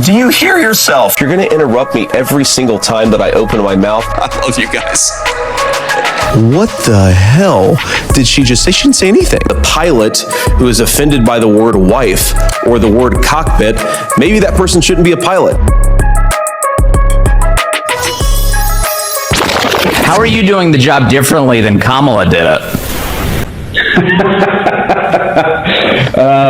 do you hear yourself? You're going to interrupt me every single time that I open my mouth. I love you guys. What the hell did she just say? She didn't say anything. The pilot who is offended by the word wife or the word cockpit, maybe that person shouldn't be a pilot. How are you doing the job differently than Kamala did it?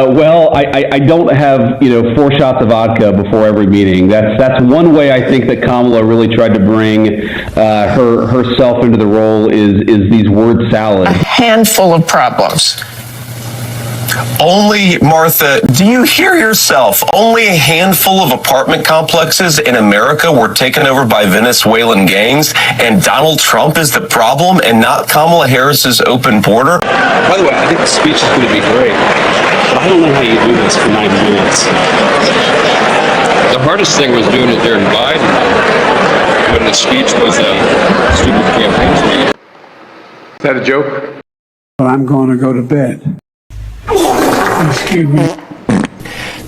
Well, I don't have 4 shots of vodka before every meeting. That's one way I think that Kamala really tried to bring herself into the role is these word salads. A handful of problems. Only, Martha, do you hear yourself? Only a handful of apartment complexes in America were taken over by Venezuelan gangs, and Donald Trump is the problem and not Kamala Harris's open border? By the way, I think the speech is going to be great, but I don't know how you do this for 9 minutes. The hardest thing was doing it during Biden, when the speech was a stupid campaign speech. Is that a joke? But I'm going to go to bed. Excuse me.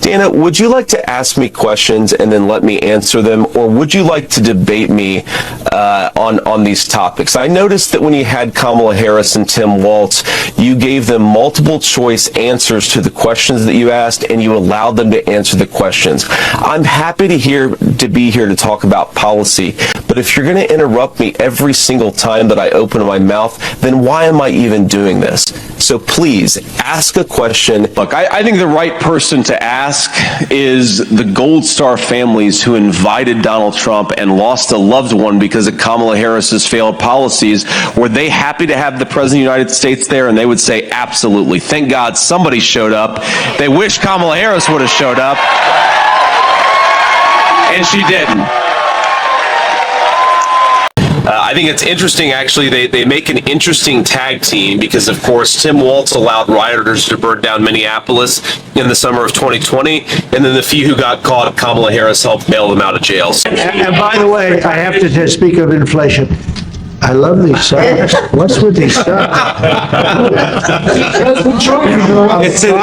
Dana, would you like to ask me questions and then let me answer them, or would you like to debate me on these topics? I noticed that when you had Kamala Harris and Tim Walz, you gave them multiple choice answers to the questions that you asked, and you allowed them to answer the questions. I'm happy to be here to talk about policy, but if you're going to interrupt me every single time that I open my mouth, then why am I even doing this? So please, ask a question. Look, I think the right person to ask is the Gold Star families who invited Donald Trump and lost a loved one because of Kamala Harris's failed policies. Were they happy to have the President of the United States there? And they would say, absolutely. Thank God somebody showed up. They wish Kamala Harris would have showed up. And she didn't. I think it's interesting, actually. They make an interesting tag team because, of course, Tim Walz allowed rioters to burn down Minneapolis in the summer of 2020, and then the few who got caught, Kamala Harris helped bail them out of jail. And by the way, I have to speak of inflation. I love these socks. What's with these socks? It's in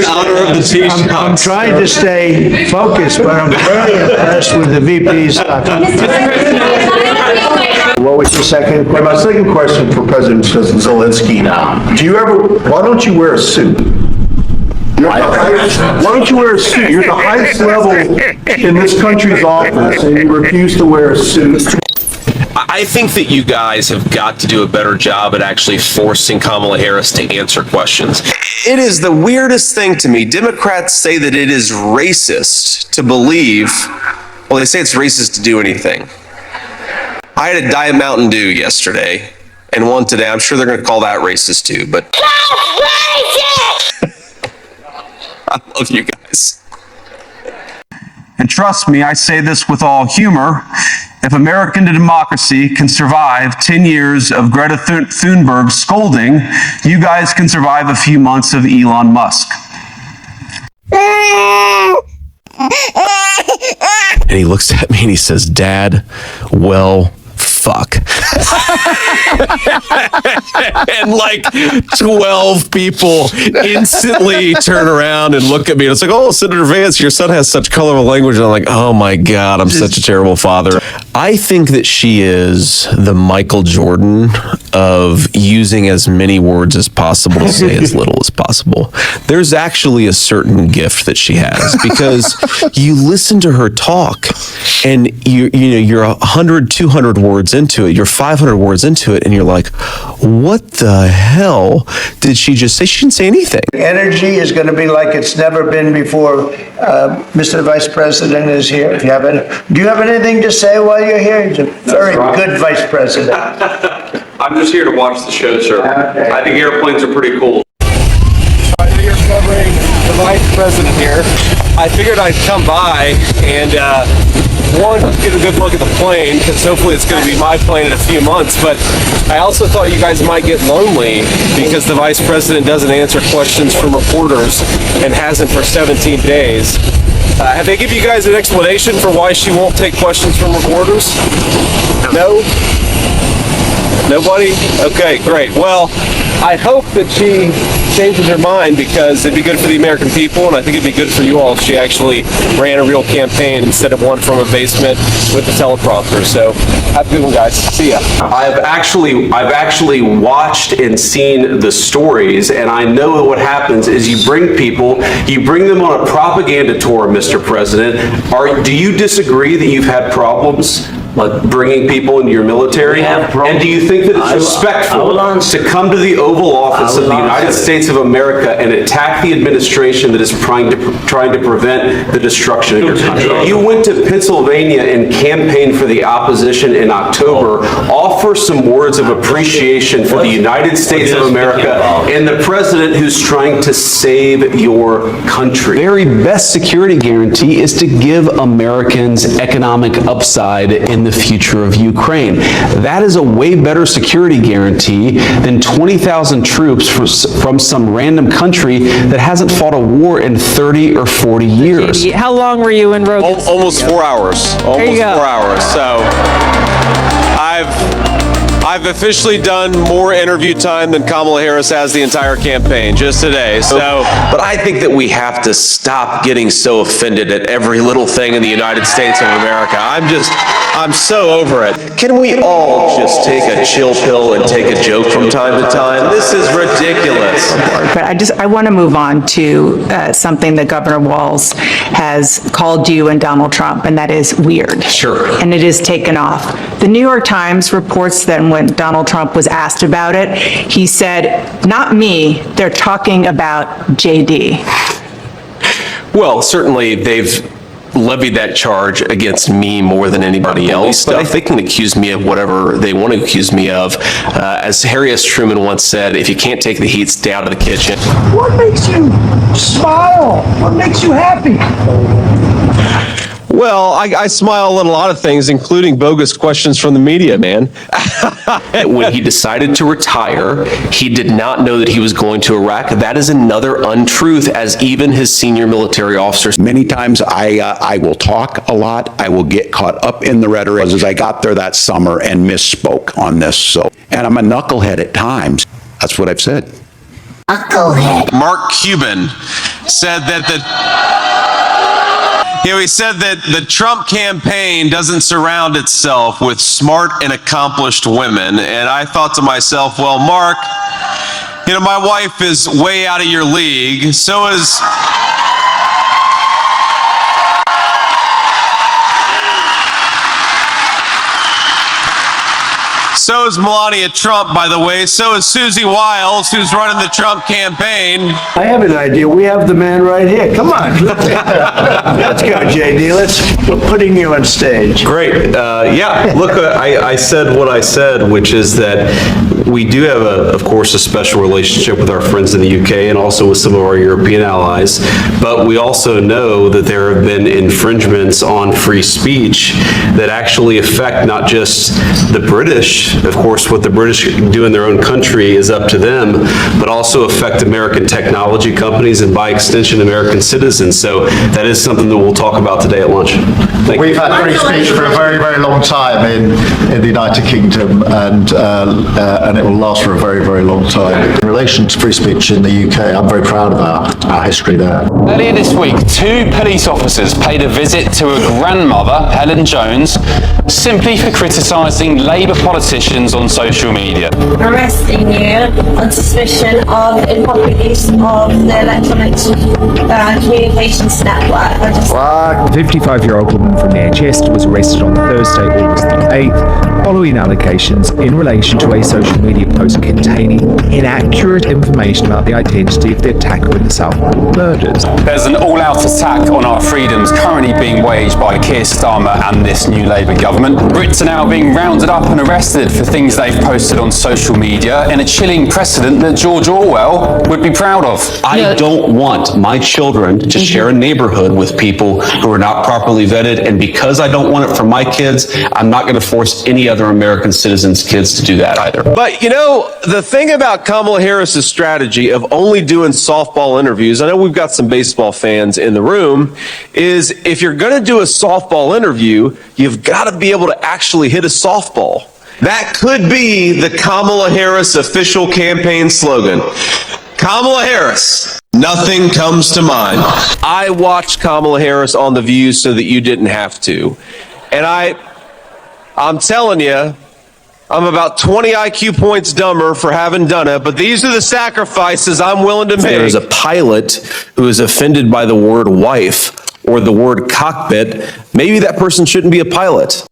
honor of the T-shirts. I'm trying to stay focused, but I'm very impressed with the VP's. What was your second question? My second question for President Zelensky now. Why don't you wear a suit? Why don't you wear a suit? You're at the highest level in this country's office, and you refuse to wear a suit. I think that you guys have got to do a better job at actually forcing Kamala Harris to answer questions. It is the weirdest thing to me. Democrats say that it is racist to believe, well, they say it's racist to do anything. I had a Diet Mountain Dew yesterday and one today. I'm sure they're going to call that racist too, but I love you guys. And trust me, I say this with all humor. If American democracy can survive 10 years of Greta Thunberg scolding, you guys can survive a few months of Elon Musk. And he looks at me and he says, Dad, well, fuck. And like 12 people instantly turn around and look at me. And it's like, oh, Senator Vance, your son has such colorful language. And I'm like, oh my God, I'm such a terrible father. I think that she is the Michael Jordan of using as many words as possible to say as little as possible. There's actually a certain gift that she has, because you listen to her talk and you're 100, 200 words into it, you're 500 words into it, and you're like, what the hell did she just say? She didn't say anything. Energy is going to be like it's never been before. Mr. Vice President is here. Do you have anything to say while you're here? He's a very good Vice President. I'm just here to watch the show, sir. Okay. I think airplanes are pretty cool. I know you're covering the Vice President here. I figured I'd come by and get a good look at the plane, because hopefully it's going to be my plane in a few months. But I also thought you guys might get lonely because the Vice President doesn't answer questions from reporters and hasn't for 17 days. Have they give you guys an explanation for why she won't take questions from reporters? No? Nobody? Okay, great. Well, I hope that she changes her mind, because it'd be good for the American people, and I think it'd be good for you all if she actually ran a real campaign instead of one from a basement with a teleprompter. So have a good one, guys. See ya. I've actually watched and seen the stories, and I know what happens is you bring them on a propaganda tour, Mr. President. Do you disagree that you've had problems like bringing people into your military? And do you think that it's respectful to come to the Oval Office of the United States of America and attack the administration that is trying to prevent the destruction of your country? You went to Pennsylvania and campaigned for the opposition in October. Offer some words of appreciation for the United States of America and the president who's trying to save your country. The very best security guarantee is to give Americans economic upside in the future of Ukraine. That is a way better security guarantee than 20,000 troops from some random country that hasn't fought a war in 30 or 40 years. How long were you in Rogan? Almost 4 hours. Almost 4 hours. So I've officially done more interview time than Kamala Harris has the entire campaign just today. But I think that we have to stop getting so offended at every little thing in the United States of America. I'm so over it. Can we all just take a chill pill and take a joke from time to time? This is ridiculous. But I want to move on to something that Governor Walz has called you and Donald Trump, and that is weird. Sure. And it is taken off. The New York Times reports that when Donald Trump was asked about it, he said, "Not me, they're talking about JD." Well, certainly they've levied that charge against me more than anybody else, but they can accuse me of whatever they want to accuse me of. As Harry S. Truman once said, if you can't take the heat, stay out of the kitchen. What makes you smile? What makes you happy? Well, I smile at a lot of things, including bogus questions from the media, man. When he decided to retire, he did not know that he was going to Iraq. That is another untruth, as even his senior military officers. Many times I will talk a lot. I will get caught up in the rhetoric. As I got there that summer and misspoke on this. And I'm a knucklehead at times. That's what I've said. Knucklehead. Mark Cuban said that he said that the Trump campaign doesn't surround itself with smart and accomplished women. And I thought to myself, well, Mark, my wife is way out of your league. So is... So is Melania Trump, by the way. So is Susie Wiles, who's running the Trump campaign. I have an idea. We have the man right here. Come on. Let's go, JD. We're putting you on stage. Great. Yeah, look, I said what I said, which is that we do have, of course, a special relationship with our friends in the UK and also with some of our European allies. But we also know that there have been infringements on free speech that actually affect not just the British. Of course, what the British do in their own country is up to them, but also affect American technology companies and by extension American citizens. So that is something that we'll talk about today at lunch. We've had free speech for a very, very long time in the United Kingdom, and it will last for a very, very long time. In relation to free speech in the UK, I'm very proud of our history there. Earlier this week, 2 police officers paid a visit to a grandmother, Helen Jones, simply for criticising Labour politicians on social media. Arresting you on suspicion of improper use of the electronic communications network. A 55-year-old woman from the NHS was arrested on Thursday, August the 8th, following allegations in relation to a social media post containing inaccurate information about the identity of the attacker in the Southall murders. There's an all-out attack on our freedoms currently being waged by Keir Starmer and this new Labour government. Brits are now being rounded up and arrested for things they've posted on social media in a chilling precedent that George Orwell would be proud of. I don't want my children to share a neighborhood with people who are not properly vetted, and because I don't want it for my kids, I'm not going to force any other American citizens' kids to do that either. But the thing about Kamala Harris's strategy of only doing softball interviews, I know we've got some baseball fans in the room, is if you're going to do a softball interview, you've got to be able to actually hit a softball. That could be the Kamala Harris official campaign slogan. Kamala Harris, nothing comes to mind. I watched Kamala Harris on The View so that you didn't have to. And I'm telling you, I'm about 20 IQ points dumber for having done it, but these are the sacrifices I'm willing to make. There's a pilot who is offended by the word wife or the word cockpit. Maybe that person shouldn't be a pilot.